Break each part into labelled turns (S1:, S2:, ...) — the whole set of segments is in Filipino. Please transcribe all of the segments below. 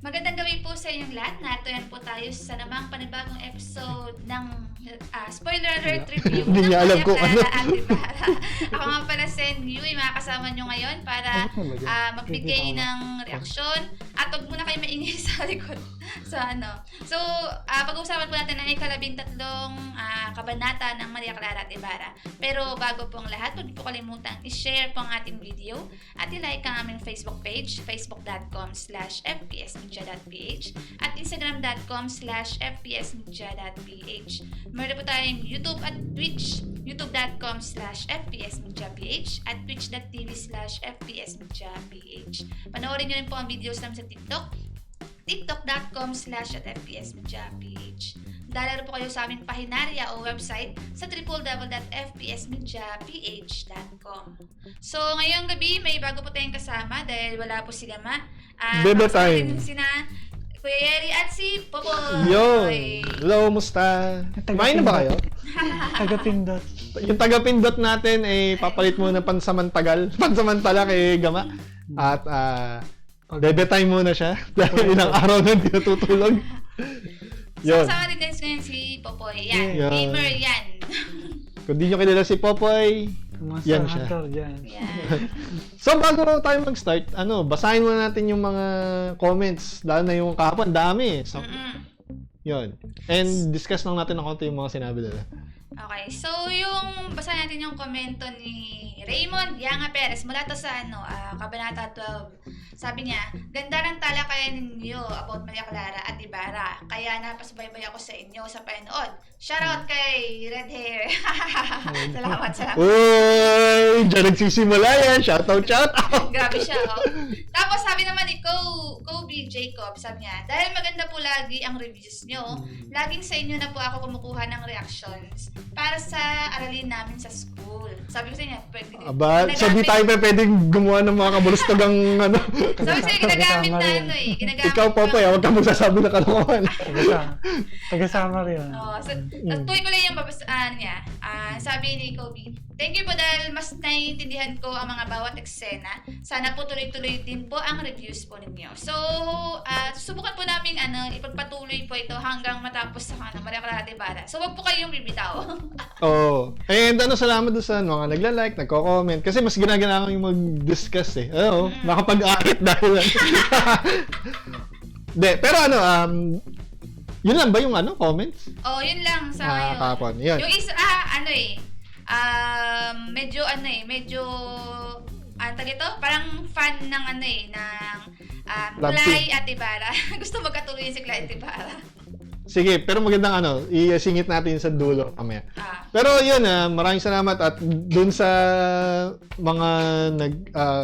S1: Magandang gabi po sa inyong lahat. Narito yan po tayo sa namang panibagong episode ng spoiler alert review
S2: Hindi
S1: ng
S2: niya alam
S1: Maria
S2: kung ano.
S1: Clara at Ibarra. Ako nga pala si Yui, makakasama nyo ngayon para magbigay ng reaksyon. At huwag muna kayo maingay sa likod. So, pag-uusapan po natin ang ika-13 kabanata ng Maria Clara at Ibarra. Pero bago po ang lahat, huwag po kalimutang i-share po ang ating video at i-like ang aming Facebook page, facebook.com/fpsmedia.ph at instagram.com/fpsmedia.ph. Meron po tayong YouTube at Twitch, youtube.com/fpsmediaph at twitch.tv/fpsmediaph. Panoorin nyo rin po ang videos namin sa TikTok, tiktok.com/fpsmediaph. Dalaro po kayo sa aming pahinarya o website sa www.fpsmediaph.com. So, ngayong gabi, may bago po tayong kasama dahil wala po si Gama.
S2: Bebe time.
S1: Sina Kuya Yeri at si Popoy.
S2: Yo! Hello, musta? Kumain na ba kayo?
S3: Taga-pindot.
S2: Yung taga-pindot natin, papalit muna pansamantala kay Gama. At, bebe time muna siya. Dahil ilang araw na hindi natutulog.
S1: So, kasama din guys ngayon si Popoy. Yan,
S2: Yeah.
S1: gamer yan.
S2: Kung di nyo kilala si Popoy, yan siya.
S1: Yan.
S2: So, bago tayo mag-start, basahin muna natin yung mga comments. Lalo na yung kahapon, dami. So, yun. And discuss lang natin ng konti yung mga sinabi nila.
S1: Okay, so yung basahin natin yung komento ni Raymond Yanga Perez mula to sa Kabanata 12. Sabi niya, ganda ng talakayan ninyo about Maria Clara at Ibarra. Kaya napasubaybay ako sa inyo sa panood. Shoutout kay Red Hair. Salamat.
S2: Uy! Diyan nagsisimula yan. Shoutout.
S1: Grabe siya, oh. Tapos sabi naman ni Kobe Jacob, sabi niya, dahil maganda po lagi ang reviews nyo, laging sa inyo na po ako kumukuha ng reactions para sa aralin namin sa school. Sabi ko sa inyo, pwede
S2: So di tayo pwedeng gumawa ng mga kabulustagang
S1: Sabi sa'yo, ginagamit na ginagamit.
S2: Ikaw, Popoy, huwag kang magsasabi na kalokohan.
S3: Taga-sama rin.
S1: Oo. So, tuloy ko lang yung niya. Sabi ni Kobe, thank you po dahil mas naiintindihan ko ang mga bawat eksena. Sana po tuloy-tuloy din po ang reviews po ninyo. So, susubukan po namin ipagpatuloy po ito hanggang matapos sa Maria Clara at Ibarra. So, wag po kayong bibitaw.
S2: Oo. And salamat doon sa mga nagla-like, nagko-comment. Kasi mas ginagana yung mag-discuss eh. Makapag-akit dahil pero yun lang ba yung comments?
S1: Oh, yun lang sa ngayon.
S2: Kahapon. Yun.
S1: Yung isa, medyo parang fan ng Clay at Ibarra. Gusto magkatuloy si Clay at Ibarra.
S2: Sige, pero magandang isingit natin sa dulo kamaya. Pero yun, maraming salamat at dun sa mga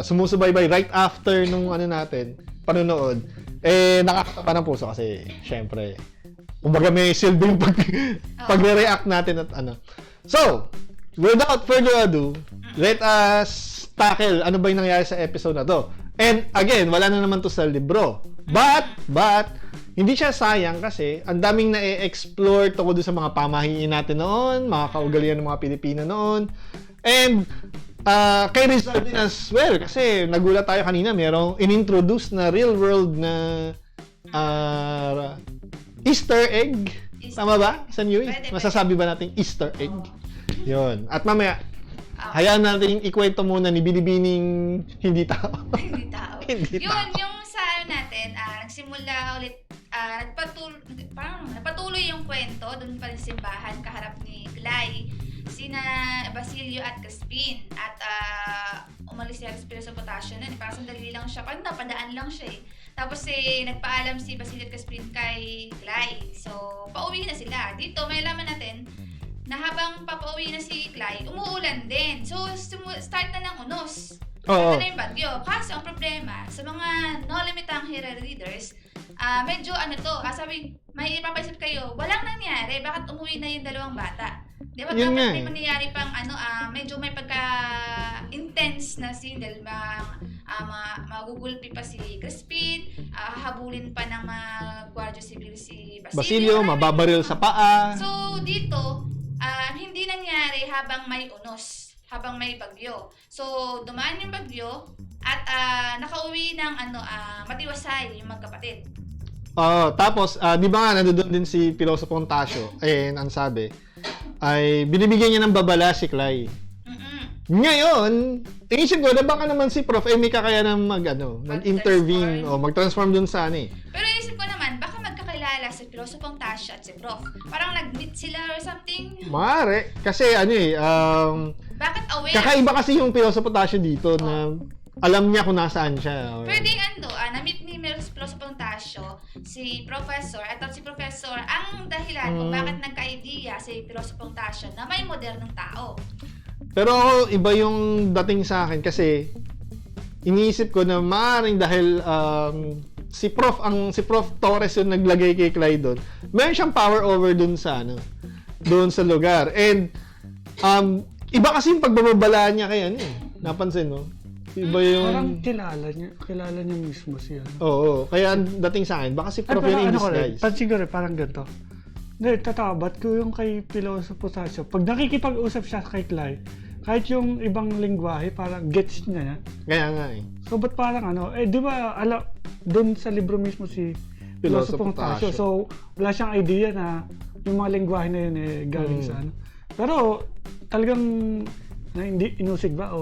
S2: sumusubaybay right after nung natin, panonood, nakakatapa ng puso kasi syempre, kumbaga may silbing pag-react natin at So, without further ado, let us tackle ano ba yung nangyari sa episode na to. And again, wala na naman to sa libro. But, hindi siya sayang kasi ang daming na-explore tungkol sa mga pamahiin natin noon, mga kaugalian ng mga Pilipino noon. And kay Rizal din as well kasi nagulat tayo kanina, merong in-introduce na real world na Easter egg. Tama ba? San Yui? Masasabi ba natin Easter egg? Yun. At mamaya, hayaan natin ikwento muna ni Binibining hindi tao.
S1: Hindi tao. Yung sa natin, nagsimula ulit, nagpatuloy yung kwento doon pa rin sa simbahan kaharap ni Clay, sina Basilio at Crispin. At umalis si Crispin sa potasyo nun. Parang sandali lang siya. Parang napadaan lang siya eh. Tapos nagpaalam si Basilio at Crispin kay Clay. So, pauwi na sila. Dito, may laman natin na habang papauwi na si Clay, umuulan din. So, start na ng unos. Start na yung bagyo. Kasi ang problema, sa mga no-limitang hero readers, medyo sabi, may ipapaisip kayo, walang nangyari, bakit umuwi na yung dalawang bata? Di ba dapat may mangyayari pang medyo may pagka-intense na scene dahil magugulpi pa si Crispin, hahabulin pa ng mga Guardia Civil si
S2: Basilio, mababaril sa paa.
S1: So dito, hindi nangyari habang may unos, habang may bagyo. So dumaan yung bagyo at nakauwi ng matiwasay yung magkapatid.
S2: Tapos, di ba nga, nandoon din si Piloso Pontasio. And ang sabi, ay binibigyan niya ng babala si Clay. Ngayon, inisip ko na baka naman si Prof. May kakayanan mag-intervene o mag-transform dun sa
S1: Pero inisip ko naman, baka magkakilala si Piloso Pontasio at si Prof. Parang nag-meet sila or something.
S2: Maaari. Kasi
S1: Bakit aware?
S2: kakaiba kasi yung Piloso Pontasio dito na alam niya kung nasaan siya.
S1: Pwedeng na-meet ni Piloso Pontasio si Professor at si Professor ang dahilan kung bakit nagka-idea si Piloso Pontasio na may modernong tao.
S2: Pero iba yung dating sa akin kasi iniisip ko na maaaring dahil si Prof Torres yung naglagay kay Clay doon. Meron siyang power over doon sa doon sa lugar. And iba kasi yung pagbababala niya kay napansin mo? Iba yung
S3: Parang kilala niya mismo siya.
S2: Oo, kaya ang dating sa akin baka si Prof yun in disguise.
S3: Pansin ko rin, parang ganito. Hindi, tatabat ko yung kay Piloso Pontasio. Pag nakikipag-usap siya kay Clay, kahit yung ibang lingwahe, parang gets niya.
S2: Kaya nga
S3: So, ba't parang di ba, doon sa libro mismo si Piloso Pontasio. So, wala siyang idea na yung mga lingwahe na yun galing sa Pero, talagang, hindi inusig ba?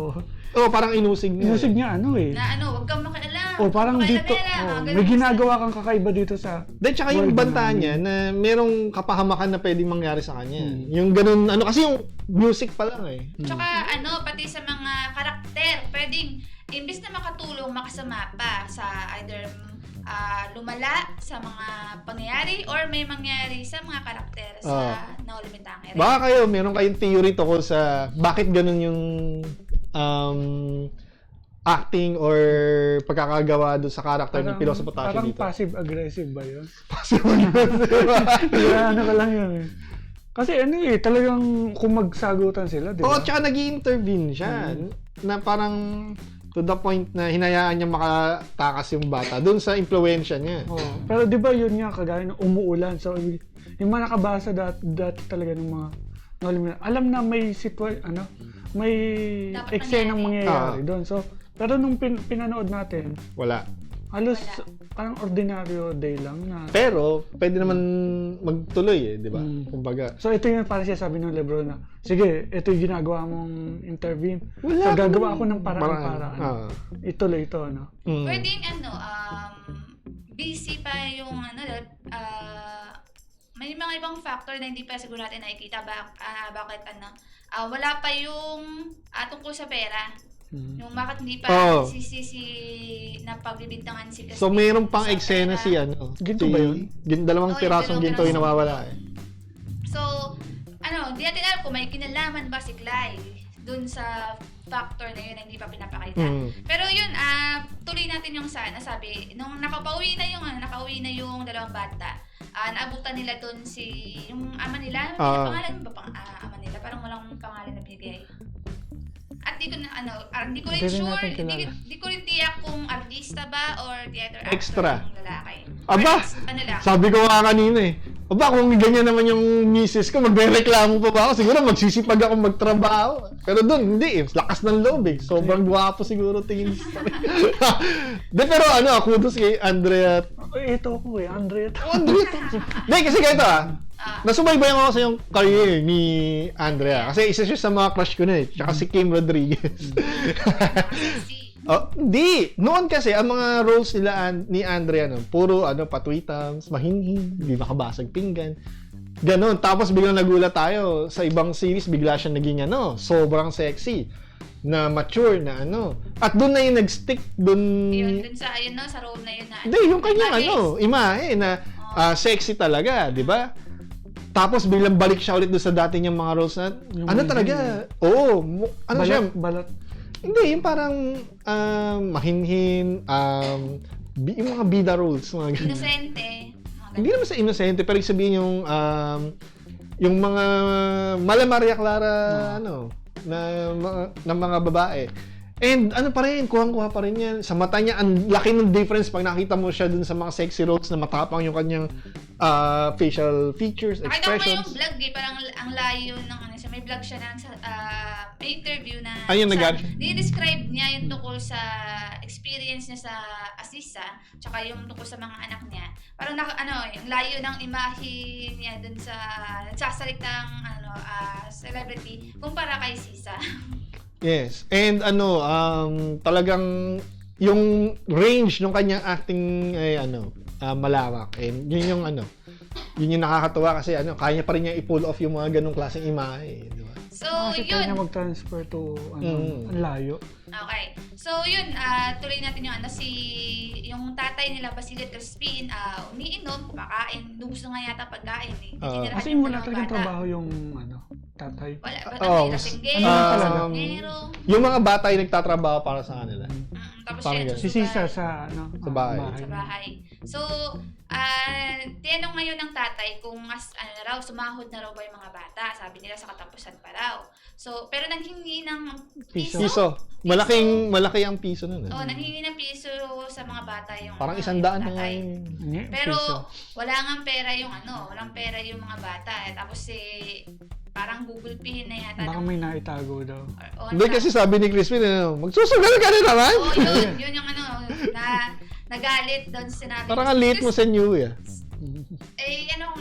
S2: parang inusig niya.
S3: Inusig niya
S1: Huwag kang makialam.
S3: Parang dito, may ginagawa kang kakaiba dito sa...
S2: Then, tsaka yung banta niya na merong kapahamakan na pwedeng mangyari sa kanya. Yung ganun, kasi yung music pa lang
S1: Tsaka pati sa mga karakter, pwedeng, imbis na makatulong, makasama pa sa either lumala sa mga pangyayari or may mangyari sa mga karakter sa No Limit ang Ere.
S2: Baka meron kayong theory tungkol sa bakit ganun yung acting or pagkakagawa doon sa character ng Piloso Pontasio
S3: parang
S2: dito.
S3: Parang passive-aggressive ba yun?
S2: Passive-aggressive.
S3: Ka lang yun Kasi talagang kung magsagutan sila, di ba?
S2: Tsaka nag-i-intervene siya. Na parang to the point na hinayaan niya makatakas yung bata doon sa impluwensya niya.
S3: Pero di ba yun nga, kagaya ng umuulan. So, yung mga nakabasa dati talaga ng mga alam na may may eksenang mangyayari doon. So, pero nung pinanood natin,
S2: wala.
S3: Halos parang ordinaryo day lang na.
S2: Pero pwede naman magtuloy di ba? Kumbaga.
S3: So ito yung parang siya sabi ng Lebron na, sige, ito yung ginagawa mong intervene.
S2: Wala,
S3: so gagawa ako ng paraan-paraan. Ituloy ito,
S1: Pwedeng busy pa yung may mga ibang factor na hindi pa siguro natin nakikita bakit wala pa yung tungkol sa pera. Yung bakit hindi pa na pagbibintangan si Crispin.
S2: So mayroon pang eksena si
S3: Ginto ba yun?
S2: Dalawang pirasong ginto yung nawawala
S1: So, hindi natin alam kung may kinalaman ba si Clay dun sa factor na yun na hindi pa pinapakita. Pero yun, tuloy natin yung sabi, nung nakauwi na yung dalawang bata, naabutan nila dun yung ama nila, pangalan ba ama nila? Parang walang pangalan na binigay. At di ko rin sure, di ko rin tiyak kung artista ba or theater actor
S2: Extra.
S1: ng lalaki.
S2: Aba, sabi ko nga kanina aba, kung ganyan naman yung misis ko, magre-reklamo pa ba ako? Siguro magsisipag ako magtrabaho. Pero doon, hindi lakas ng loob Sobrang gwapo siguro tingin sa pero kudos kay Andrea.
S3: Ito ko Andrea.
S2: Hindi, kasi ganito nasubaybayan ko sa yung career ni Andrea. Kasi isa siya sa mga crush ko na Tsaka si Kim Rodriguez. Hindi. Noon kasi, ang mga roles nila ni Andrea, puro patwitams, mahinhin, hindi nakabasag pinggan. Ganon. Tapos biglang nagulat tayo. Sa ibang series, bigla siya naging sobrang sexy. Na mature na At doon na yung nag-stick doon.
S1: Yun sa role na yun na.
S2: Hindi, yung kanyang imahe na sexy talaga, di ba? Tapos biglang balik siya ulit doon sa dati niyang mga roles na talaga.
S3: Balat.
S2: Hindi, yung parang mahinhin, yung mga bida roles, mga ganun.
S1: Inosente.
S2: Hindi naman sa inosente, pero sabihin yung mga Mala Maria Clara, na mga babae. And pa rin, kuhang-kuha pa rin yan. Sa mata niya, ang laki ng difference pag nakita mo siya dun sa mga sexy roles na matapang yung kanyang facial features, expressions.
S1: Nakita ko yung vlog parang ang layo ng may vlog siya na may interview na
S2: Ayun,
S1: ni-describe niya yung tungkol sa experience niya sa Asisa, tsaka yung tungkol sa mga anak niya, parang yung layo ng imahe niya dun sa nagsasalitang celebrity kumpara kay Sisa.
S2: Yes. And talagang yung range ng kanyang acting ay malawak. And yun yung nakakatuwa kasi kaya niya pa rin niya i-pull off yung mga ganung klaseng imahe, di ba?
S1: So,
S3: Kasi kaya niya
S1: yun.
S3: mag-transfer to ang layo.
S1: Okay. So, yun, tuloy natin yung tatay nila, Basilio at Crispin, umiinom, kumakain, gusto nga yata pagkain eh. Tinitirahan
S3: Kasi
S1: yung
S3: wala
S1: dalawang
S3: talagang
S1: bata.
S3: trabaho yung talaga.
S1: Wala,
S2: Oh,
S1: lasinggero,
S3: talaga?
S1: lasinggero.
S2: Yung mga bata ay nagtatrabaho para sa kanila.
S1: Tapos
S2: Parang
S1: siya,
S2: ganun.
S3: Si Sisa sa
S2: Sa bahay.
S1: sa bahay. So, tinanong ngayon ng tatay kung sumahod na raw ba yung mga bata. Sabi nila sa katapusan pa raw. So, pero nanghingi ng piso.
S2: Piso. Malaki ang piso nun.
S1: Oh, nanghingi ng piso sa mga bata yung
S2: Parang
S1: yung
S2: 100 na nga
S1: tatay.
S2: yun.
S1: Pero wala ngang pera walang pera yung mga bata. Tapos parang gugulpihin na yata.
S3: Baka may naitago daw.
S2: Hindi kasi sabi ni Crispin, magsusugal ka na naman.
S1: Oh, yun yung nagalit doon sinabi.
S2: Parang ang late mo sa new eh.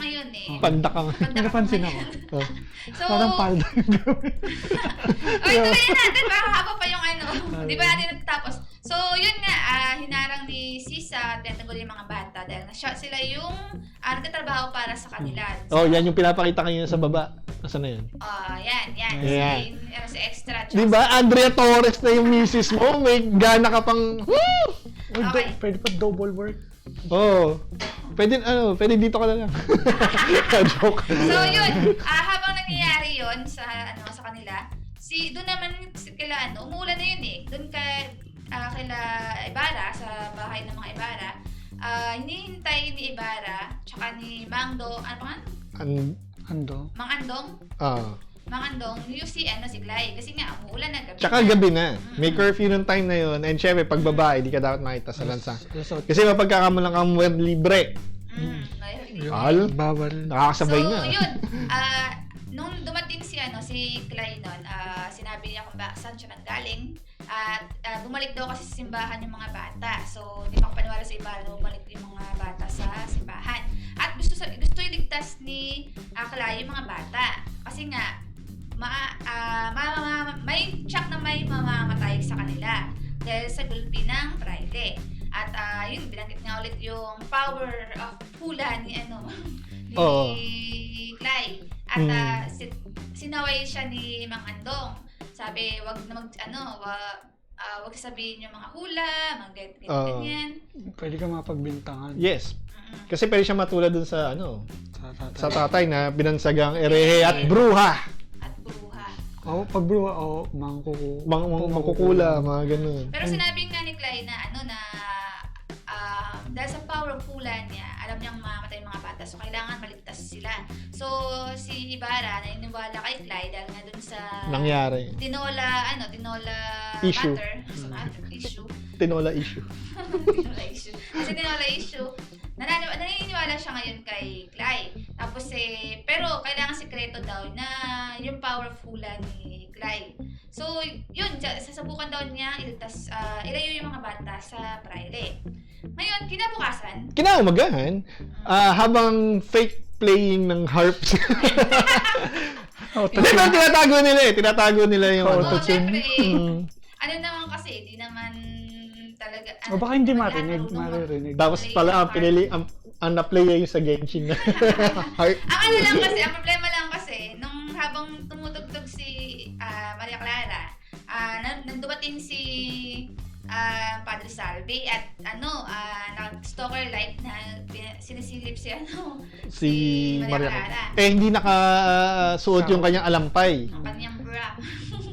S1: Ngayon eh.
S2: Panda ka nga.
S3: May napansin ako.
S2: Oh.
S1: So,
S3: Parang palda yung gawin.
S1: tuloy natin. Baka haba pa yung Di ba natin natatapos? So, yun nga, hinarang ni Sisa at tinatanggal yung mga bata dahil na-shot sila yung nagtatrabaho para sa kanila.
S2: Oh, yan yung pinapakita kanina sa baba. Nasaan na yan?
S1: Yan.
S2: Ayan.
S1: Si extra.
S2: Di ba? Andrea Torres na yung misis mo. May gana ka pang...
S1: Okay.
S3: Pwede pa double work.
S2: Oh. Pwede dito ka na lang. Joke.
S1: So, yun. Habang nangyayari yun sa kanila, doon naman kila umuulan na yun eh. Doon kila Ibarra, sa bahay ng mga Ibarra, hinihintay ni Ibarra, tsaka ni Mangdo,
S3: Ando.
S1: Mang Andong, yung si Clay. Kasi nga, umuulan na gabi.
S2: Tsaka gabi na. May curfew nung time na yun. And syempre, pag babae, di ka dapat makita sa lansa. Kasi mapagkakamulang kang web libre. Al,
S3: Bawal.
S2: nakakasabay
S1: so,
S2: na.
S1: yun. Nung dumating si Clay nun, sinabi niya kung saan siya nanggaling. At bumalik daw kasi sa simbahan yung mga bata. So, hindi makapaniwala sa iba na bumalik yung mga bata sa simbahan. At gusto iligtas ni Clay yung mga bata. Kasi nga, may tsak na may mamamatay sa kanila dahil sa gulpi ng Friday. At yun, binanggit nga ulit yung power of hula ni Clay. At sinaway siya ni Mang Andong. Sabi, wag sabihin yung mga hula, mga ganyan.
S3: Pwede ka mapagbintangan.
S2: Yes. Kasi pwede siya matulad dun sa
S3: Sa
S2: tatay na binansagang erehe at bruha.
S3: Pag bruha,
S2: Mangkukula, mga ganun.
S1: Pero sinabi nga ni Clay na dahil sa power of hula niya, alam niyang mamatay yung mga bata. So, kailangan maligtas sila. So, si Ibarra, naniniwala kay Clay dahil nga dun sa...
S2: Nangyari.
S1: Tinola
S2: Issue.
S1: issue.
S2: Tinola issue.
S1: Kasi tinola issue, naniniwala siya ngayon kay Clay. Tapos pero kailangan sikreto daw na yung power of hula ni Clay. So, yun, sasabukan daw niya ilayo yung mga bata sa Friday. Ngayon,
S2: Kinaumagahan, habang fake playing ng harps. Hindi ba tinatago nila yung
S1: syempre naman kasi, di naman talaga...
S3: baka hindi maririnig.
S2: Tapos pala ang na-play yung sa Genshin na harp.
S1: Ang problema lang kasi, nung habang tumutugtog si Maria Clara, nandumating si Padre Salvi at nag-stalker light na sinisilip si Maria Clara.
S2: Hindi nakasuot yung kanyang alampay.
S1: Ang kanyang bra.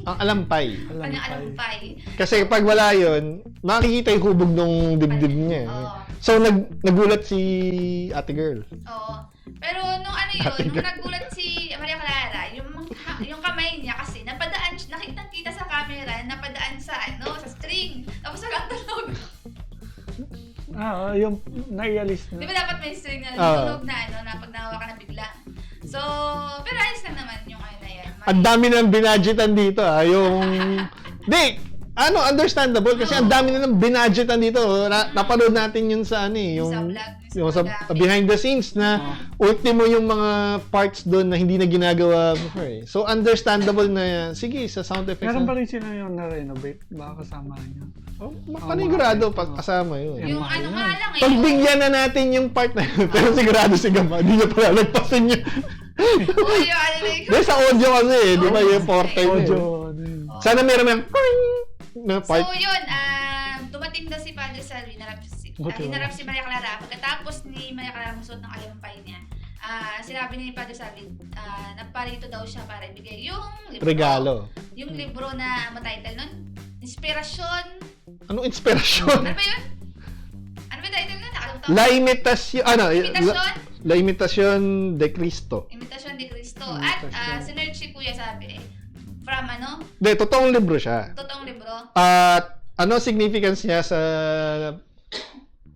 S2: Ang alampay.
S1: Kanyang alampay.
S2: Kasi pag wala yun, makikita yung hubog ng dibdib niya. So, nagulat si ate girl.
S1: Oo. Pero nung nung nagulat si Maria Clara, yung kamay niya kasi nakita sa camera, napadaan sa string. Tapos walang tunog.
S3: Yung naialis na.
S1: Di ba dapat may string na tunog na pag nahawa ka na bigla. So, pero ayos lang naman yung na yan.
S2: Ang dami ng binadgetan dito, yung... understandable kasi ang dami nilang binadgetan dito. Napanood natin yun sa yung
S1: Sa vlog.
S2: yung sa behind the scenes na ultimo yung mga parts doon na hindi na ginagawa before eh. So understandable na sige sa sound effects.
S3: Meron ba rin sila yung na-renovate? Baka kasama niya.
S2: Panigurado kasama yun.
S1: Yung ano nga lang eh.
S2: Pagbigyan na natin yung part na yun, pero sigurado si Gama, hindi niya pala nagpasin yun.
S1: Audio, ano na yun.
S2: Dahil sa audio kasi di ba yung portal
S3: Audio.
S2: yun. Sana meron yung na part.
S1: So yun, dumating daw si Padre Salvi, hinarap si Maria Clara. Pagkatapos ni Maria Clara musuot ng alampay niya, sinabi ni Padre Salvi, naparito daw siya para ibigay yung libro.
S2: Regalo.
S1: Yung libro na title nun? Inspirasyon.
S2: Anong inspirasyon?
S1: Ano ba yun? Ano ba yung title nun? Nakalimutan ko.
S2: La Imitasyon,
S1: Imitasyon?
S2: La Imitasyon de Cristo.
S1: Imitasyon de Cristo. At sinerge si Kuya sabi from
S2: De, totoong libro siya.
S1: totoong libro.
S2: At ano significance niya sa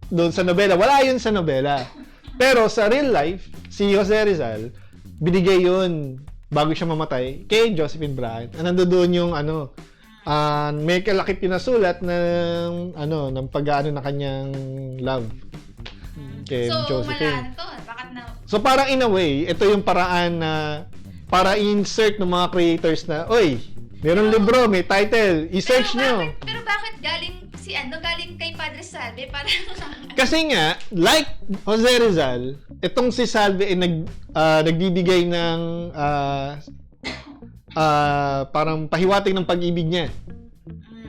S2: doon sa nobela? Wala yun sa nobela. Pero sa real life, si Jose Rizal, binigay yun bago siya mamatay kay Josephine Bryant. Nandoon yung may kalakip pinasulat ng ng pag-aano na kanyang love kay
S1: So,
S2: Josephine.
S1: wala na to. Bakit na?
S2: So parang in a way, ito yung paraan na para i-insert ng mga creators na, oy, mayroong libro, may title, i-search nyo.
S1: Pero bakit galing galing kay Padre Salve? Parang
S2: Kasi nga, like Jose Rizal, itong si Salve ay nagbibigay ng parang pahiwatig ng pag-ibig niya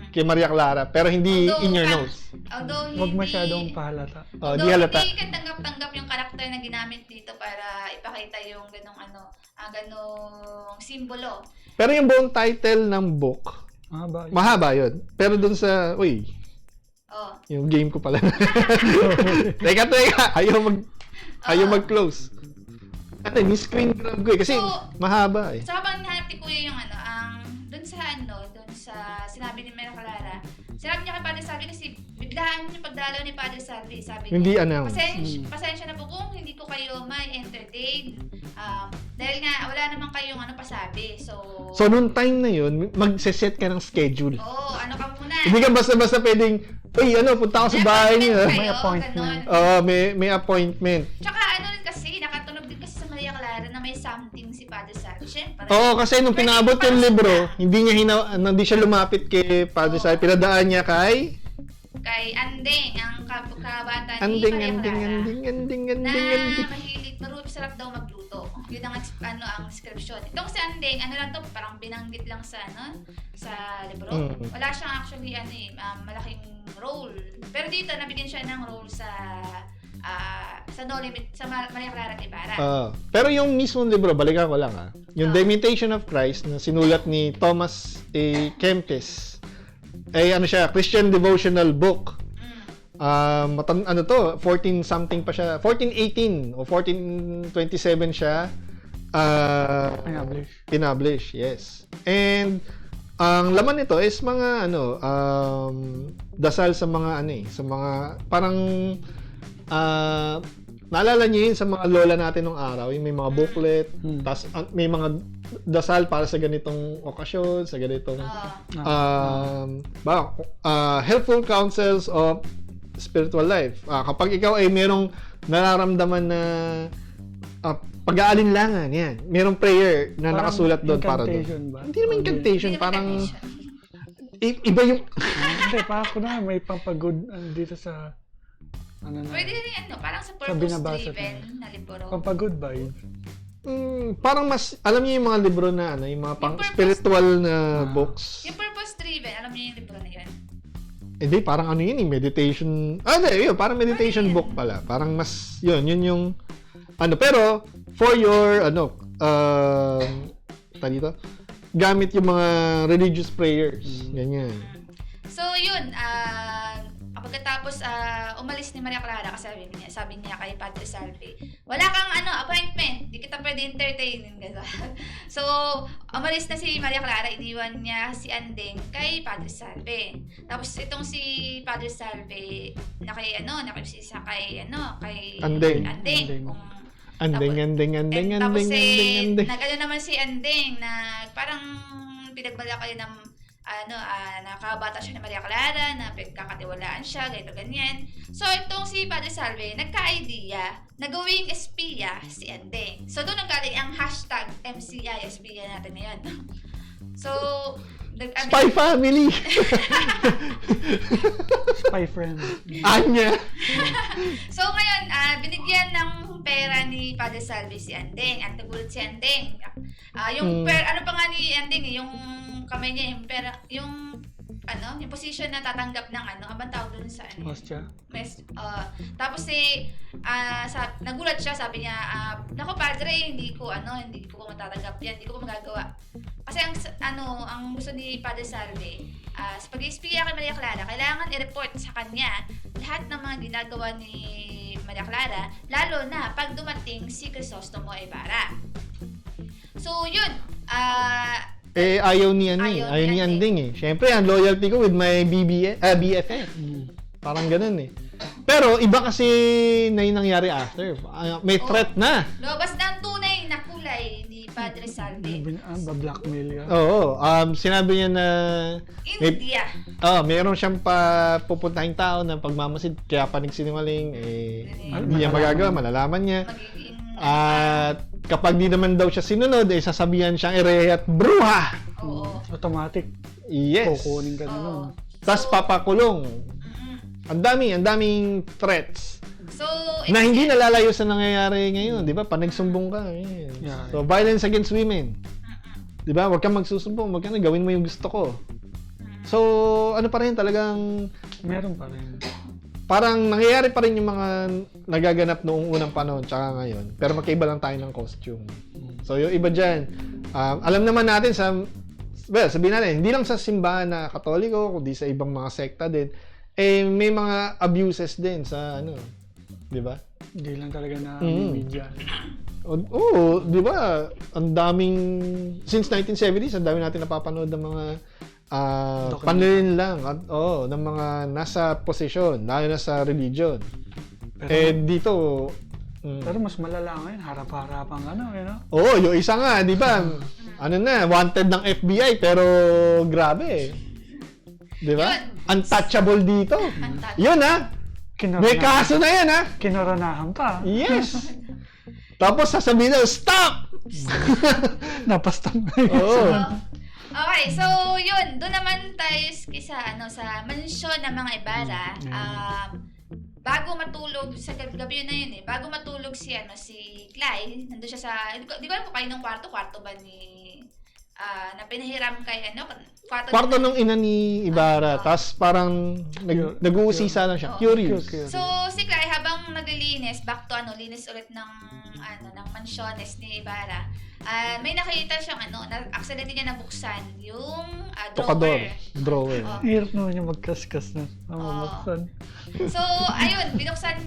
S2: kay Maria Clara, pero hindi in your nose.
S1: Although
S3: Huwag masyadong pahalata.
S2: Di halata.
S1: Hindi ka tanggap-tanggap yung karakter na ginamit dito para ipakita yung ganong ganong simbolo.
S2: Pero yung buong title ng book, mahaba yun. Pero dun sa, yung game ko pala. Teka, ayaw mag-close. Ate, ni-screen grab ko eh, kasi mahaba eh.
S1: So, habang nahanap ni Kuya yung dun sa sinabi ni Maria Clara, sinabi niya kay Padre Salvi kasi biglaan yung pagdalaw ni Padre Salvi. Sabi niya,
S2: Hindi announce.
S1: Pasensya na po kung hindi ko kayo may entertain. Dahil nga, wala naman kayong pasabi.
S2: So, nung time na yun, mag-set ka ng schedule.
S1: Ano ka muna?
S2: Hindi ka basta-basta pwedeng, punta ako sa bahay niya.
S3: May appointment.
S2: May appointment.
S1: Tsaka rin kasi, nakatunog din kasi sa Maria Clara na may something si Padre Salvi. Siyempre.
S2: Kasi nung pinabot yung libro, hindi siya lumapit kay Padre Salvi. Pinadaan niya kay
S1: Andeng, ang kabata ni Maria Clara. Na mahilig, sarap daw magluto. Yun ang ang description. Itong si Andeng, lang to, parang binanggit lang sa libro. Wala siyang actually malaking role. Pero dito nabigyan siya ng role sa No Limit sa Maria Clara Ibarra.
S2: Pero yung mismong libro, balikan ko lang yung The Imitation of Christ na sinulat ni Thomas A. Kempis ay siya, Christian devotional book. 14 something pa siya, 1418 o 1427 siya publish, yes. And ang laman nito is mga dasal sa mga sa mga parang naalala niyo yun sa mga lola natin nung araw, yung may mga booklet, tas may mga dasal para sa ganitong okasyon, sa ganitong helpful counsels of spiritual life. Kapag ikaw ay merong nararamdaman na pag-aalinlangan, yan. Merong prayer na nakasulat doon para doon. Hindi naman incantation, parang iba yung
S3: Hindi, parang na may pampagod dito sa
S1: pwede rin parang sa purpose-driven na libro.
S3: Pampagod vibe.
S2: Parang mas, alam niyo yung mga libro na yung mga pang-spiritual na books.
S1: Yung purpose-driven, alam niyo yung libro na yun?
S2: Hindi, parang meditation. Yun, parang meditation book pala. Parang mas, yun yung, pero, for your, dito, gamit yung mga religious prayers. Ganyan.
S1: So, yun, pagkatapos umalis ni Maria Clara kasi sabi niya kay Padre Salvi, wala kang appointment, di kita pwede entertainin, gano'n. So, umalis na si Maria Clara, iniwan niya si Andeng kay Padre Salvi. Tapos itong si Padre Salvi nakipsisa kay
S2: Andeng. Andeng.
S1: Tapos nag naman si Andeng na parang pinagbala kayo ng nakabata siya ni Maria Clara, na pagkakatiwalaan siya, ganito, ganyan. So, itong si Padre Salve, nagka-idea na gawing espiya si Andeng. So, doon nanggaling ang hashtag MCI, espiya natin ngayon. So,
S2: Spy family!
S3: Spy friend.
S2: Anya!
S1: So, ngayon, binigyan ng pera ni Padre Salve si Andeng at nagulat si Andeng. Yung ano pa nga ni Andeng, yung kamay niya, yung pera, yung position na tatanggap ng abang tawag dun sa
S3: Hostya.
S1: Tapos nagulat siya, sabi niya, "Nako padre, hindi ko matatanggap yan, hindi ko magagawa." Kasi ang gusto ni Padre Salve, sa pag-iispiya kay Maria Clara, kailangan i-report sa kanya lahat ng mga ginagawa ni Maria Clara, lalo na pag dumating si Crisostomo Ibarra. So, yun.
S2: Ayaw ni Anding eh. Siyempre, ang loyalty ko with my BFF. Parang ganun eh. Pero, iba kasi na yung nangyari after. May threat na.
S1: Lumabas na ang tunay na kulay ni Padre Salve.
S3: Ba-blackmail ka?
S2: Oo. Sinabi niya na...
S1: India.
S2: Mayroon siyang pupuntahing tao na pagmamasid, kaya pa nagsinungaling, hindi niya magagawa, malalaman niya. At kapag di naman daw siya sinunod, sasabihan siyang ere at bruha!
S1: Oo.
S3: Automatic.
S2: Yes.
S3: Kukunin ka na nun.
S2: Tapos papakulong. Ang daming threats.
S1: So,
S2: Na hindi nalalayo sa nangyayari ngayon, di ba? Panagsumbong ka.
S3: Yeah.
S2: So, violence against women. Di ba? Huwag kang magsusumbong. Gawin mo yung gusto ko. So, ano pa rin talagang...
S3: Meron pa rin.
S2: Parang nangyayari pa rin yung mga nagaganap noong unang panahon tsaka ngayon. Pero magkaiba lang tayo ng costume. So, yung iba dyan, alam naman natin sabihin natin, hindi lang sa simbahan na Katoliko, kundi sa ibang mga sekta din, may mga abuses din sa di ba?
S3: Hindi lang talaga na media.
S2: Oo, di ba? Ang daming, since 1970s, ang dami natin napapanood ng mga panlilin lang at ng mga nasa posisyon, lalo na sa religion.
S3: Pero,
S2: Dito,
S3: pero mas malala ngayon, harap-harapang
S2: yung isa nga, di ba? Wanted ng FBI, pero grabe. Di ba? Untouchable dito. Yun may kaso na yan
S3: Kinoronahan pa.
S2: Yes. Tapos sasabihin na, stop!
S3: Napastang na
S2: Oo.
S1: Okay, so yun, doon naman tayo sa mansyon ng mga Ibarra. Bago matulog sa gabi na yun bago matulog si Clyde, nandun siya sa, di ko alam kung kayo ng kwarto ba ni na pinahiram kay
S2: Kwarto nung ina ni Ibarra, tapos parang nag-uusisa lang siya, curious.
S1: So si Clyde habang naglilinis, back to linis ulit ng mansyones ni Ibarra. May nakita siyang accidentally niya nabuksan yung drawer.
S3: Hirap naman yung magkaskas na. Mabuksan.
S1: So, ayun, nabuksan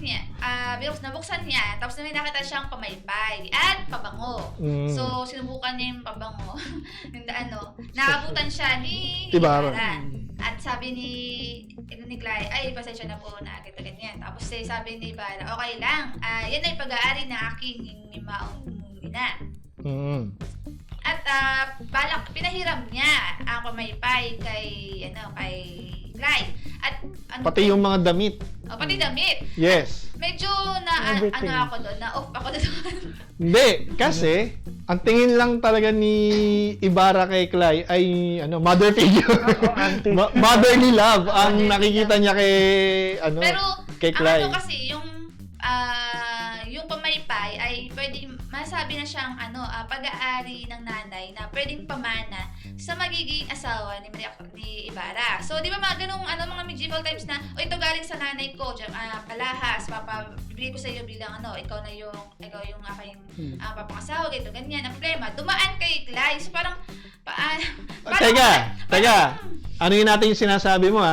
S1: niya, tapos may nakita siyang pamaypay at pabango. So, sinubukan niya yung pabango. Nakabutan siya ni Ibarra. At sabi ni Clyde, ay, pasensya na po na ganyan. Tapos sabi ni Ibarra, okay lang, yan ay pag-aari na aking maong ina. At pinahiram niya ang pamaypay kay Clyde. At
S2: Pati yung mga damit.
S1: Pati damit.
S2: Yes.
S1: Medyo na-off ako doon.
S2: Hindi, kasi ang tingin lang talaga ni Ibarra kay Clyde ay mother figure. Motherly love ang nakikita niya kay
S1: Pero
S2: kay Clyde.
S1: Kasi yung pamaypay ay pwedeng masabi na siyang pag-aari ng nanay na pwedeng pamana sa magiging asawa ni Ibarra. So, di ba mga ganung mga medieval times na, ito galing sa nanay ko, palahas, bibigay ko sa iyo bilang ikaw yung aking papangasawa, ganito, ganyan. Ang problema, dumaan kay Clyde. So, parang
S2: Teka. Ano yun natin yung sinasabi mo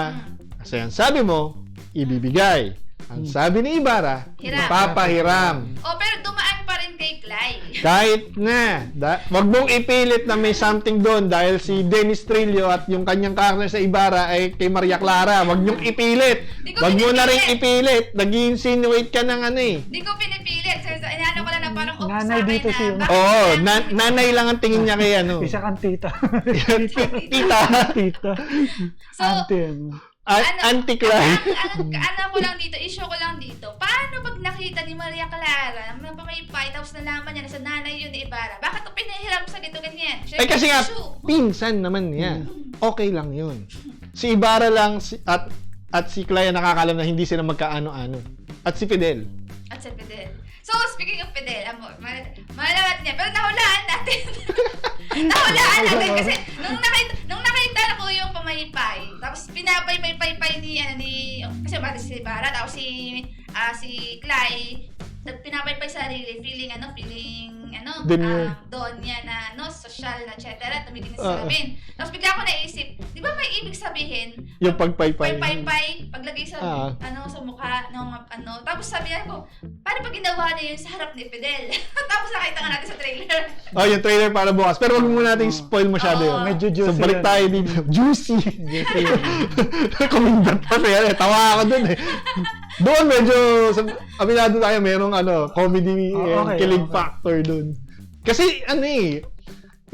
S2: Kasi ang sabi mo, ibibigay. Ang sabi ni Ibarra, papahiram.
S1: Pero dumaan pa rin kay Clyde.
S2: Kahit na, wag mong ipilit na may something doon dahil si Dennis Trillo at yung kanyang partner sa Ibarra ay kay Maria Clara. Wag niyong ipilit. Wag mo na rin ipilit. Nag-insinuate ka ng
S1: Hindi ko pinipilit. Inaano ko lang na parang
S3: Nanay
S1: sa akin
S3: dito
S1: na
S3: si-
S1: bakit
S2: Oo,
S1: kailangan-
S2: nanay lang ang tingin niya kay ano.
S3: Isa kang tita.
S2: Tita.
S3: Tita.
S1: So,
S3: Auntie, ano.
S2: Auntie Clyde.
S1: ano ko lang dito, issue ko lang dito, paano pag nakita ni Maria Clara na pamaypay, tapos nalaman niya na sa nanay yun ni Ibarra, bakit ito pinahiram sa gito ganyan?
S2: Ay kasi nga,
S1: issue.
S2: pinsan naman niya. Okay lang yun. Si Ibarra lang at si Clea nakakalam na hindi sila magkaano-ano. At si Fidel.
S1: At sa Fidel. So, speaking of Fidel, malalat niya, pero nahulaan natin. Nahulaan natin kasi nung nakita na ko yung pamaypay, tapos pinapay-pay ni kasi mati si Ibarra, tapos si Clay, pinapay-pay sarili, feeling
S2: Demure.
S1: doon niya na social na etc. Tumitingin sa salamin. Tapos bigla ko naisip, di ba may ibig sabihin
S2: Yung pagpaypay.
S1: pay-pay, paglagay sa sa mukha ng tapos sabi niya ko, paano pag ginawa niya yun sa harap ni Fidel? Tapos nakita nga natin sa trailer.
S2: Oh, yung trailer para bukas. Pero wag muna natin spoil masyado
S1: Oo.
S2: yun.
S3: Medyo juicy
S2: So, balik
S3: yan.
S2: tayo dito. Juicy. Kumindat pa siya. Tawa ako dun eh. Doon medyo, aminado tayo, merong comedy and kilig factor dun. Kasi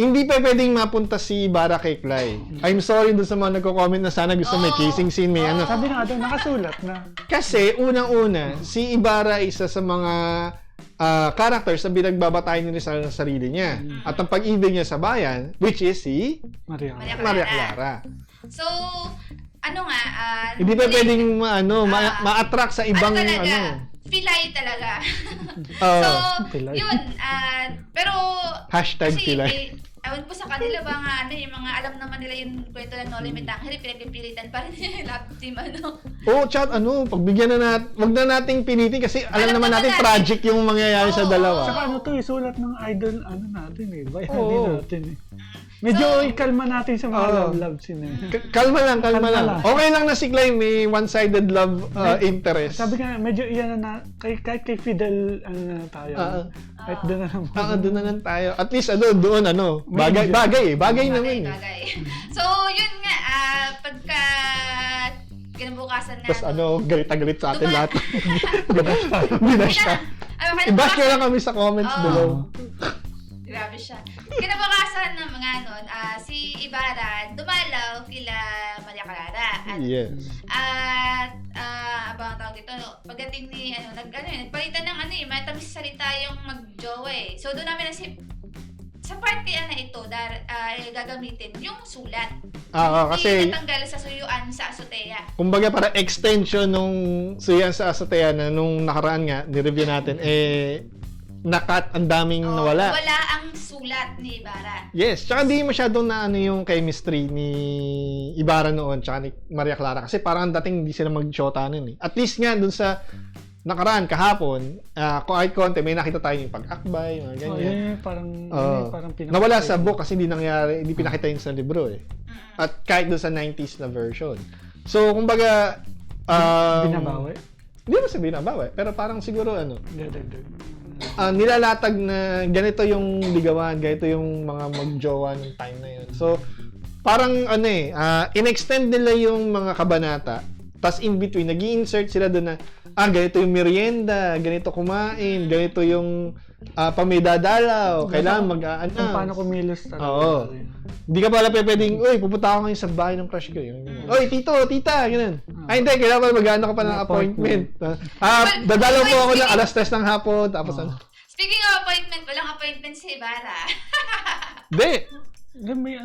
S2: hindi pa pwedeng mapunta si Ibarra kay Clay. I'm sorry dun sa mga nagko-comment na sana gusto may kissing scene, may
S3: Sabi nga doon, nakasulat na.
S2: Kasi, unang-una, si Ibarra isa sa mga characters na binagbabatayan niya sa sarili niya. At ang pag-ibig niya sa bayan, which is si
S3: Maria.
S2: Maria Clara.
S1: So,
S2: Hindi pa pwedeng ma-attract sa ibang
S1: Pilay talaga.
S2: Oo.
S1: So,
S3: Pilay.
S1: yun. Pero,
S2: Hashtag
S1: kasi,
S2: pilay.
S1: ewan ko sa kanila ba nga, yung mga alam naman nila yung kwento ng No Limit Angel, pinagpipilitan pa rin yung lab team,
S2: Oo, chat, pagbigyan na natin, wag na nating pilitin kasi alam naman natin tragic yung mangyayari sa dalawa.
S3: Saka sulat ng idol, natin bayani
S2: Oo.
S3: natin Medyo ikalma natin sa mga love scene
S2: Kalma lang.
S3: Kalma lang.
S2: Okay lang na si Clay may one-sided love interest.
S3: Sabi nga, medyo iyan na, kahit kay Fidel, tayo. Kahit doon na naman.
S2: Doon na lang tayo. At least doon bagay naman.
S1: Bagay. So, yun nga, pagka kinabukasan na.
S2: Tapos galit sa atin lahat. Binash ka. I-bash nyo lang kami sa comments below.
S1: Grabe siya. Kinabukasan ng mga si Ibarra dumalaw kila Maria Clara. At,
S2: Yes.
S1: At, abang tawag dito, pagdating ni, nagpalitan ng matamis salita yung mag-jowa eh. So, doon namin nasip, sa party na ito, gagamitin yung sulat.
S2: Kasi
S1: hindi natanggal sa suyuan sa azotea.
S2: kumbaga para extension nung suyan sa azotea na nung nakaraan nga, ni-review natin, nakat ang daming nawala.
S1: Wala ang sulat ni Ibarra.
S2: Yes, tsaka di masyadong na yung chemistry ni Ibarra noon tsaka ni Maria Clara kasi parang ang dating hindi sila mag-shota nun eh. At least nga dun sa nakaraan kahapon, kahit konti may nakita tayo yung pag-akbay, mga ganyan.
S3: Parang
S2: nawala sa book kasi hindi pinakita yun sa libro eh. At kahit dun sa 90s na version. So, kumbaga
S3: binabawi?
S2: Hindi mo sabihin binabawi, pero parang siguro nilalatag na ganito yung ligawan, ganito yung mga magjowa ng time na yun. So, parang in-extend nila yung mga kabanata, tas in between, nag-i-insert sila doon na, ganito yung merienda, ganito kumain, ganito yung pamidadalaw, kailangan mag-aano.
S3: Kung paano kumilos talaga.
S2: Oo. Hindi ka pala pwedeng, pupunta ako ngayon sa bahay ng crush ko. Oy, tito, tita, ganun. Hindi, kailangan pala mag-ano ka pa ng appointment. Dadalaw po ako ng 3:00 ng hapon, tapos
S1: Speaking of appointment, walang appointment si Ibarra.
S2: Hindi.
S3: May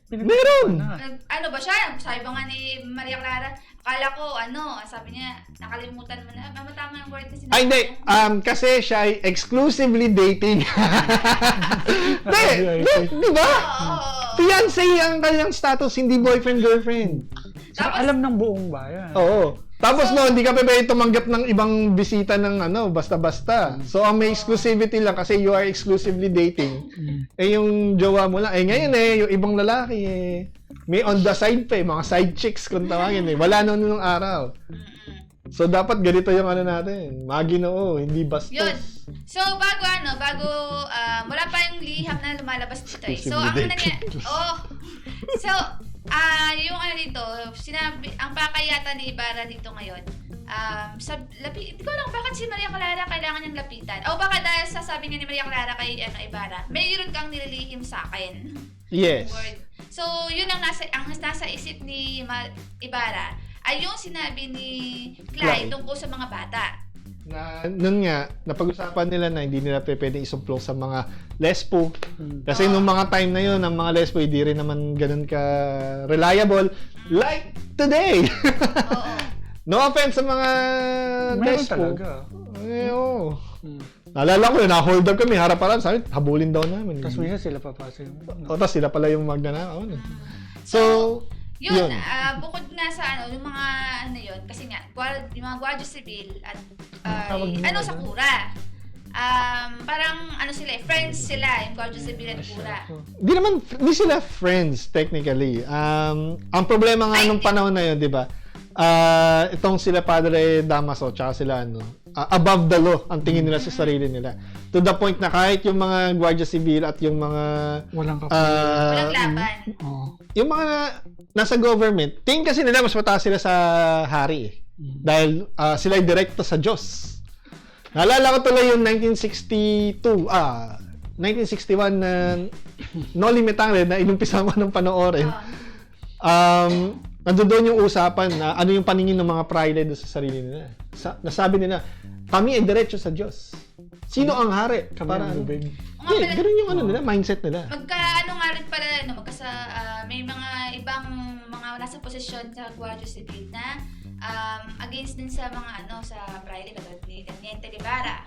S2: Meron!
S1: Ano ba siya? Sabi ba nga ni Maria Clara, akala ko, sabi niya, nakalimutan mo na. Tama yung word na sinabi.
S2: Hindi. Kasi siya ay exclusively dating. Di ba? Fiancé ang kanyang status, hindi boyfriend-girlfriend.
S3: Saka alam ng buong bayan.
S2: Oo. Tapos hindi ka pwede tumanggap ng ibang bisita ng basta-basta. So, ang may exclusivity lang kasi you are exclusively dating. Yung jowa mo lang. Ngayon yung ibang lalaki may on the side pa mga side chicks kung tawagin Wala noon nung araw. So, dapat ganito yung natin. Maginoo, hindi bastos.
S1: Yun. So, bago, wala pa yung liham na lumalabas dito eh. So, ang yung dito, sinabi, ang pakayata ni Ibarra dito ngayon, hindi ko alam bakit si Maria Clara kailangan niyang lapitan. O baka dahil sasabi niya ni Maria Clara kay Ibarra, mayroon kang nililihim sa akin.
S2: Yes.
S1: Word. So, yun ang nasa isip ni Ibarra ay yung sinabi ni Clyde tungkol sa mga bata.
S2: Nun nga, napag-usapan nila na hindi nila pwedeng isumplong sa mga lespo. Kasi nung mga time na yun, ang mga lespo hindi rin naman ganun ka reliable like today.
S1: Oo.
S2: No offense sa mga
S3: Meron
S2: lespo.
S3: talaga.
S2: Oo. Naalala ko, na-hold up kami, harap-harap, sabi, habulin daw namin.
S3: Tapos minsan sila papasok.
S2: O, tapos sila pala yung magnanakaw. So,
S1: Yun, bukod nga sa yung mga yun, kasi nga, yung mga Guardia Civil at sa Kura. Parang sila, friends sila, yung Guardia Civil at Kura.
S2: Di sila friends technically. Ang problema nga nung panahon na yun, di ba? Itong sila Padre Damaso, tsaka sila above the law ang tingin nila sa sarili nila. To the point na kahit yung mga Guardia Civil at yung mga
S3: Walang
S1: walang laban.
S2: yung mga nasa government, tingin kasi nila mas mataas sila sa hari dahil sila ay direkta sa Diyos. Naalala ko tuloy yung 1961 na No Limit Tangre na inumpisa ko ng panoorin. Nandoon yung usapan na ano yung paningin ng mga praile doon sa sarili nila. Nasabi nila, kami ay diretso sa Diyos. Sino ang hari?
S3: Para bubig.
S2: Ganun yung nila, mindset nila.
S1: Nga rin pala, may mga ibang mga nasa posisyon sa Guardia Civil na against din sa mga sa praile katulad ni Teniente Ibarra.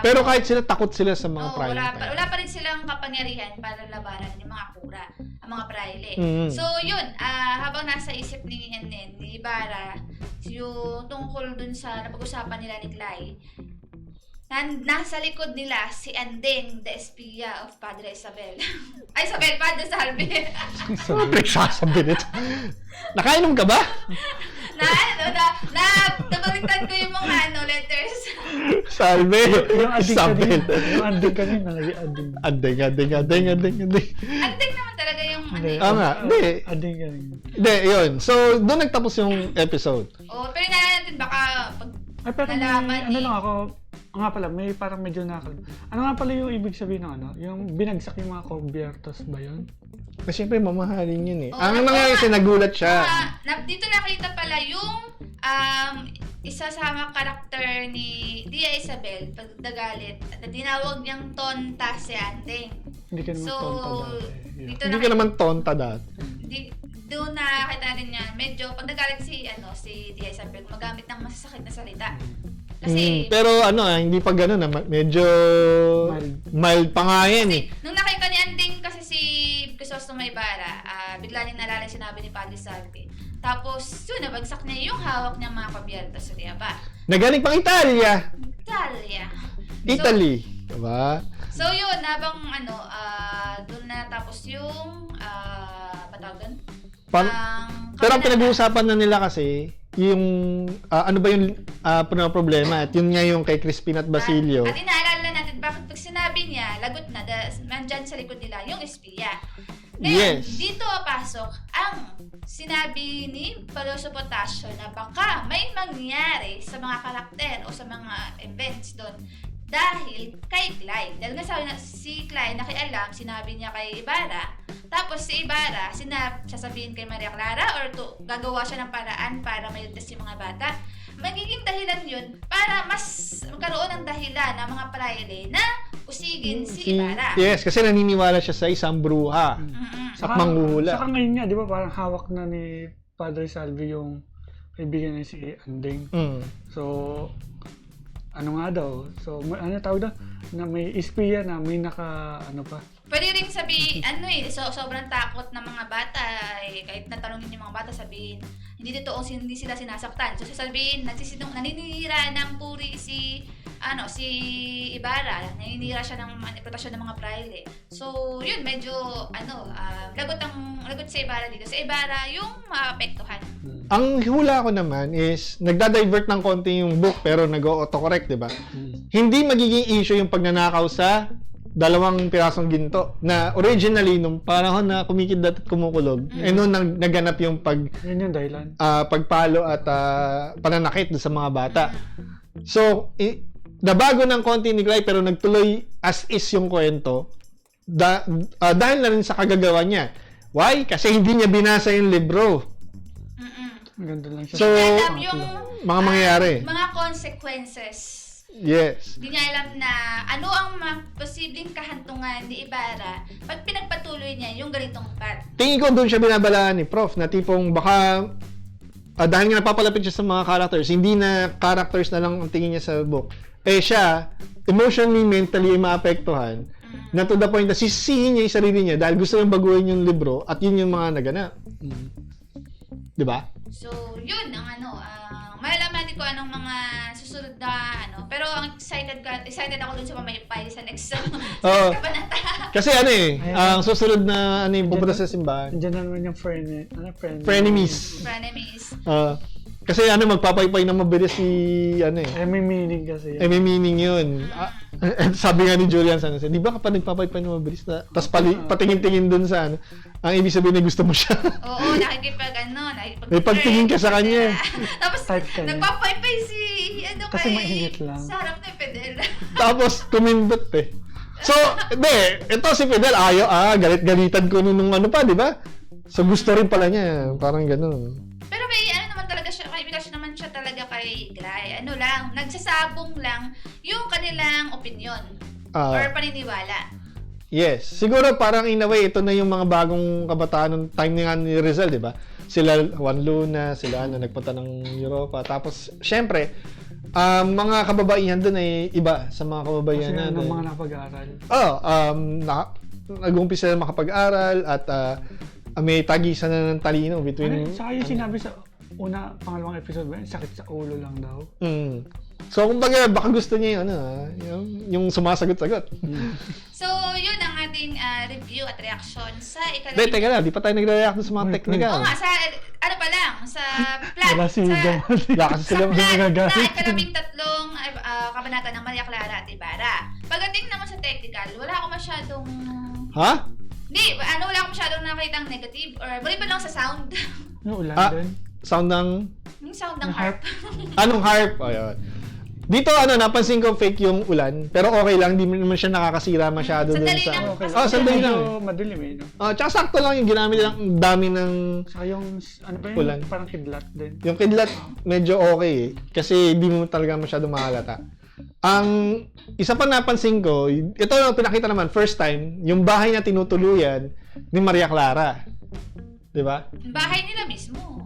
S2: Pero kahit sila, takot sila sa mga praile.
S1: Wala pa rin silang kapangyarihan para labanan yung mga kura, ang mga praile. So yun, habang nasa isip ni Ibarra, yung tungkol dun sa napag-usapan nila ni Clay, nasa likod nila si Andeng, the espia of Padre Isabel. Padre Salvi.
S2: Nagsasabi nito. Nakainom ka ba?
S1: Nabaliktad ko yung mga letters.
S2: Salve.
S3: Yung adding
S2: Isabel.
S3: kanina. Yung adding kanina. Nag-adding.
S2: Andeng.
S1: Andeng naman talaga yung
S2: Nga, hindi.
S3: Adding kanina.
S2: Hindi, yun. So, doon nagtapos yung episode.
S1: Pero natin baka pag
S3: Pero
S1: nalaman
S3: may, lang ako, nga pala, may parang medyo nakakal. Ano nga pala yung ibig sabihin ng yung binagsak yung mga cubiertos ba yun?
S2: Kasi siyempre, mamahalin yun eh. Ang nangyari kasi nagulat siya.
S1: Dito nakita pala yung isa sa mga karakter ni Dia Isabel pag nagalit. Tinawag niyang tonta si Andeng.
S3: Hindi ka naman tonta dati.
S2: Hindi ka naman tonta dati.
S1: Doon nakita natin yan. Medyo pag nagalit si Dia Isabel, magamit ng masasakit na salita. Kasi
S2: pero hindi pa gano'n medyo mild pa nga yan eh.
S1: Nung nakita ni Andeng kasi si Crisostomo Ibarra, bigla niyang nalala yung sinabi ni Padre Salvi. Tapos, yun, nabagsak niya yung hawak niya mga kabiyertos sa Diaba.
S2: Nagaling pang Italia. Italy. Diba?
S1: So, yun, habang doon na tapos yung patawagan?
S2: Pero ang pinag-uusapan na nila kasi, yung ano ba yung problema at yun nga yung kay Crispin at Basilio.
S1: At inaalala natin bakit pag sinabi niya, lagot na, nandyan sa likod nila yung espiya. Ngayon, dito pasok ang sinabi ni Paloso Potasio na baka may mangyari sa mga karakter o sa mga events doon dahil kay Clyde. Dahil nga sabi na si Clyde nakialam, sinabi niya kay Ibarra. Tapos si Ibarra, sasabihin kay Maria Clara or gagawa siya ng paraan para maligtas yung mga bata. Magiging dahilan yun para mas magkaroon ng dahilan ng mga praile na usigin si Ibarra.
S2: Yes, kasi naniniwala siya sa isang bruha. At manghuhula.
S3: Saka ngayon nga, di ba parang hawak na ni Padre Salvi yung kaibigan niya si Andeng. So, ano nga daw? So, ano tawag daw? Na may espiya na may pa.
S1: Pwede rin sabihin, sobrang takot ng mga bata, kahit natanongin yung mga bata, sabihin, hindi sila sinasaktan. So, sasabihin, naninira ng puri si Ibarra, naninira siya ng manipulatasyon ng mga praile. So, yun, medyo, lagot sa Ibarra dito. Sa Ibarra, yung maapektuhan.
S2: Ang hula ko naman is, nagda-divert ng konti yung book pero nag-autocorrect, di ba? Hindi magiging issue yung pagnanakaw sa dalawang pirasong ginto na originally nung panahon na kumikidlat at kumukulog, noon naganap yung
S3: Yun yung dahilan.
S2: pagpalo at pananakit doon sa mga bata. So, nabago ng konti ni Clay pero nagtuloy as is yung kwento dahil na rin sa kagagawa niya. Why? Kasi hindi niya binasa yung libro.
S3: Ganda lang siya.
S2: So,
S1: alam yung
S2: mga mangyayari.
S1: mga consequences.
S2: Yes.
S1: Hindi niya alam na ano ang posibleng kahantungan ni Ibarra pag pinagpatuloy niya yung ganitong path.
S2: Tingin ko doon siya binabalaan ni Prof na tipong baka dahil nga napapalapit siya sa mga characters, hindi na characters na lang ang tingin niya sa book. Siya, emotionally, mentally, maapektuhan na to the point na sisihin niya yung sarili niya dahil gusto niyang baguhin yung libro at yun yung mga naganap. Di ba?
S1: So, yun ang malalaman natin ko anong mga susunod na pero ang excited ako dun sa Mamaypay sa next
S2: Oo.
S1: kabanata.
S2: Kasi ang susunod na yung pupunta sa simbahan.
S3: Diyan na naman yung
S2: Frenemies.
S1: Frenemies.
S2: Kasi magpapaypay na mabilis si
S3: may meaning kasi.
S2: may meaning yun. Sabi nga ni Julian San Jose, di ba kapag nagpapaypay na mabilis na, tapos patingin-tingin dun sa ang ibig sabihin na gusto mo siya.
S1: Oo,
S2: May pagtingin ka sa kanya.
S1: Tapos,
S3: Type ka niya.
S1: nagpapaypay si,
S3: Kasi mainit lang.
S1: sa harap ni Fidel.
S2: Tapos tumindot So, ito si Fidel, galit-galitan ko nung pa, di ba? So, gusto rin pala niya, parang ganun.
S1: Pero may naman talaga siya, kaibigan naman siya talaga kay Glay. Nagsasabong lang yung kanilang opinion or paniniwala.
S2: Yes. Siguro parang in a way, ito na yung mga bagong kabataan ng time ni Rizal, di ba? Sila Juan Luna, sila nagpunta ng Europa. Tapos, syempre, mga kababaihan doon ay iba sa mga kababaihan
S3: Kasi
S2: na
S3: mga napag-aaral.
S2: Nag-umpisa na makapag-aral at may tagisan na ng talino between...
S3: Saka yung sinabi sa pangalawang episode ba, sakit sa ulo lang daw.
S2: So, kumbaga, baka gusto niya yung sumasagot-sagot.
S1: So, yun ang ating review at reaction sa
S2: Teka lang, di pa tayo nagre-react sa mga technical.
S1: Oo nga, sa sa plot.
S3: Wala si Gam.
S2: Wala kasi sila
S1: Na ikalabing-tatlong kabanata ng Maria Clara at Ibarra. Pagdating naman sa technical, wala ako masyadong...
S2: Ha?
S1: Hindi, wala ako masyadong nakitang negative or maliban lang sa sound.
S3: Yung ulan din.
S2: Sound ng...
S1: Yung sound ng harp.
S2: Anong harp? Ayun. Dito, napansin ko fake yung ulan, pero okay lang, di naman siya nakakasira masyado dun
S1: Sandali
S2: sa...
S1: lang.
S3: Okay.
S2: Sandali lang.
S3: Madilim no?
S2: Tsaka sakto lang yung ginamit lang, ang dami ng...
S3: Saka yung,
S2: ulan.
S3: Parang kidlat din.
S2: Yung kidlat, medyo okay kasi di mo talaga masyado mahalata. Ang isa pa napansin ko, ito yung pinakita naman, first time, yung bahay na tinutuluyan ni Maria Clara. Di ba?
S1: Bahay nila mismo.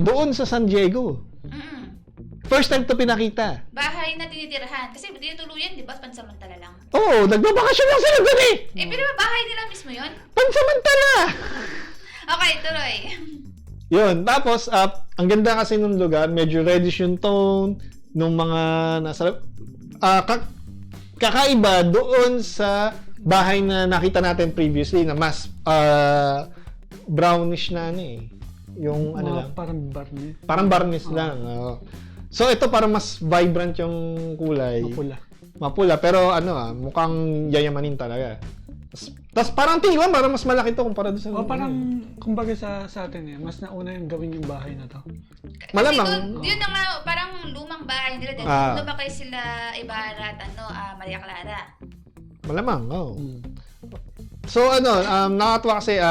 S2: Doon sa San Diego. First time to pinakita.
S1: Bahay na tinitirahan. Kasi tinutuluyan, di ba? Pansamantala lang.
S2: Oo, nagbabakasyon lang sila doon eh.
S1: Pero ba bahay nila mismo yun?
S2: Pansamantala!
S1: Okay, tuloy.
S2: Yun, tapos, ang ganda kasi nung lugar, medyo reddish yung tone, nung mga nasa... kakaiba doon sa bahay na nakita natin previously na mas brownish na yung lang. Parang barniz lang. So ito parang mas vibrant yung kulay. Mapula pero mukhang yayamanin talaga. Tapos parang tingin ko parang mas malaki to kumpara doon sa...
S3: parang kumbaga sa atin mas nauna yung gawin yung bahay na to.
S2: Malamang.
S1: Kasi yun na nga, parang lumang bahay nila. Dahil lumaki sila Ibarra at Maria Clara.
S2: Malamang, So nakakatuwa kasi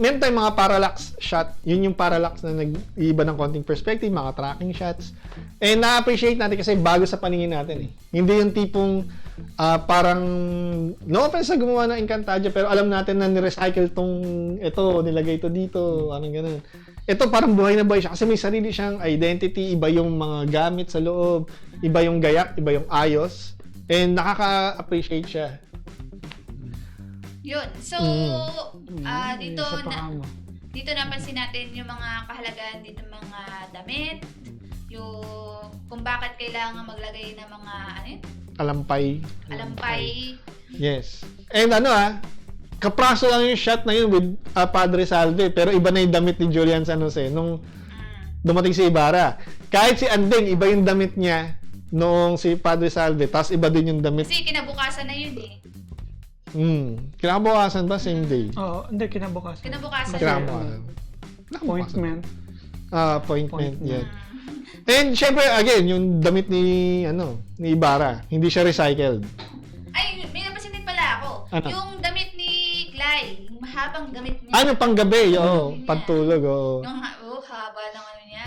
S2: meron tayong mga parallax shot. Yun yung parallax na nag-iiba ng konting perspective, mga tracking shots. And na-appreciate natin kasi bago sa paningin natin Hindi yung tipong parang no offense sa gumawa ng Encantadia pero alam natin na ni-recycle nilagay ito dito, anong ganun. Ito parang buhay na buhay siya kasi may sarili siyang identity, iba yung mga gamit sa loob, iba yung gayak, iba yung ayos, and nakaka-appreciate siya.
S1: Yun. So, dito napansin natin yung mga kahalagaan dito mga damit, yung kung bakit kailangan maglagay ng mga
S2: Alampay. Yes. And kapraso lang yung shot na yun with Padre Salve, pero iba na yung damit ni Julian San Jose nung dumating si Ibarra. Kahit si Andeng, iba yung damit niya noong si Padre Salve, tapos iba din yung damit.
S1: Kasi kinabukasan na yun eh.
S2: Kinabukasan ba? Same day?
S3: Oo, hindi, kinabukasan.
S1: Kinabukasan.
S2: Kinabukasan.
S3: Appointment.
S2: Appointment, yan. And syempre, again, yung damit ni Ibarra, hindi siya recycled.
S1: Ay, may napasin din pala ako.
S2: Ano?
S1: Yung damit ni Clay, yung mahabang damit niya.
S2: Ano, panggabi,
S1: Yun niya.
S2: pagtulog,
S1: Yung haba ng ano niya.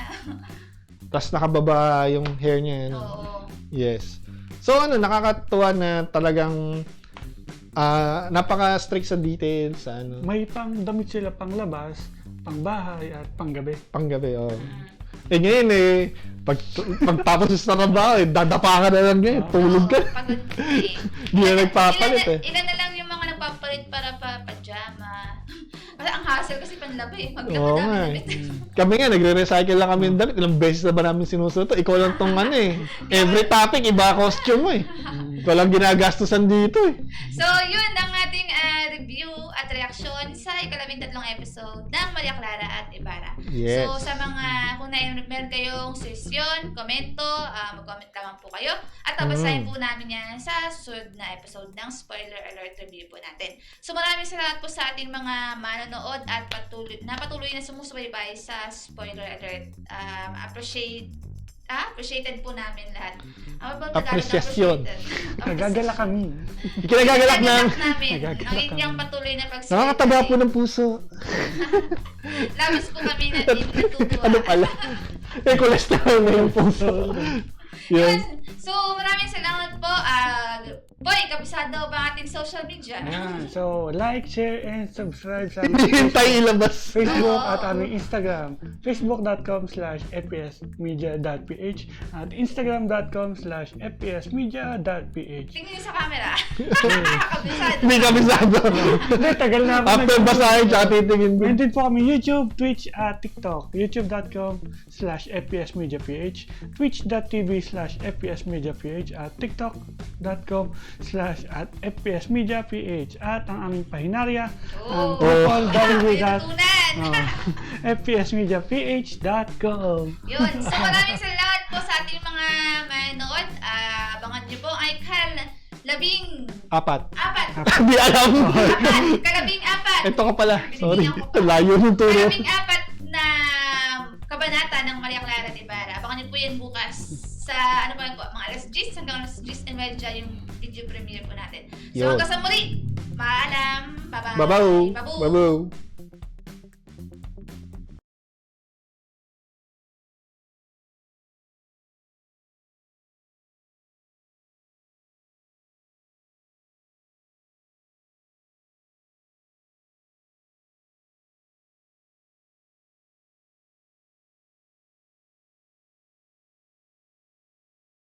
S2: Tapos nakababa yung hair niya,
S1: Oo.
S2: Yes. So, nakakatuwa na talagang napaka-strict sa details,
S3: May pang damit sila pang labas, pang bahay, at pang gabi.
S2: panggabi, ngayon pagtapos sa trabaho, dadapa ka na lang ngayon, tulog ka.
S1: Pagod ka eh.
S2: Hindi na nagpapalit
S1: Ilan na lang yung mga nagpapalit para pajama. Kasi ang hassle kasi panlabi eh.
S2: Oo
S1: Magdami
S2: nga
S1: damit.
S2: Kami nga, nagre-recycle lang kami ng damit. Ilang beses na ba namin sinusuot? Ikaw lang tong Every topic, iba costume mo Ikaw lang ginagastusan dito
S1: So, yun ang ating review at reaksyon sa ika-13 episode ng Maria Clara at Ibarra.
S2: Yes.
S1: So, sa mga, kung meron kayong suggestion, komento, mag-comment lamang po kayo. At babasahin po namin yan sa susunod na episode ng Spoiler Alert review po natin. So, maraming salamat po sa ating mga manonood at patuloy na sumusubaybay sa Spoiler Alert. Appreciated po namin lahat.
S2: Apreciation.
S3: Nagagala kami.
S2: Kinagagalak ng...
S1: namin ang inyong patuloy na pagsubaybay.
S2: Nakakataba po ng puso.
S1: Labis po kami na natutuwa.
S2: Ano pala? Cholesterol na yung puso. Yun.
S1: So, maraming salamat po. Boy, kabisado ba ating social media?
S3: Ayan. So, like, share, and subscribe sa
S2: Hindi
S3: aming
S2: tayo ilabas.
S3: Facebook
S1: Oo.
S3: at aming Instagram. facebook.com/fpsmedia.ph at instagram.com/fpsmedia.ph.
S1: Tingin niyo sa camera. Kabisado.
S2: Hindi kabisado.
S3: Hindi, tagal na ako
S2: After basahin, tsaka titingin ko.
S3: Meron din po kami YouTube, Twitch, at TikTok. youtube.com/fpsmediaph, twitch.tv/fpsmediaph, at tiktok.com/fpsmediaph, at ang aming pahinarya, ang www.fpsmediaph.com.
S1: Yun. So, maraming salamat po sa ating mga manood. Abangan niyo po ay
S2: Apat.
S1: apat.
S2: Hindi alam.
S1: Kalabing apat.
S2: Ito ka pala. Sorry.
S1: Binibigyan ko pa.
S2: Layo ng turo.
S1: Kalabing apat na kabanata ng Maria Clara de Ibarra. Abangan niyo po yan bukas sa mga alas 10 hanggang alas 10:30 yung video premiere po natin. So,
S2: Yun.
S1: hanggang sa muli. Paalam. Bye-bye.
S2: Babaw.
S1: Babu.
S2: Babaw.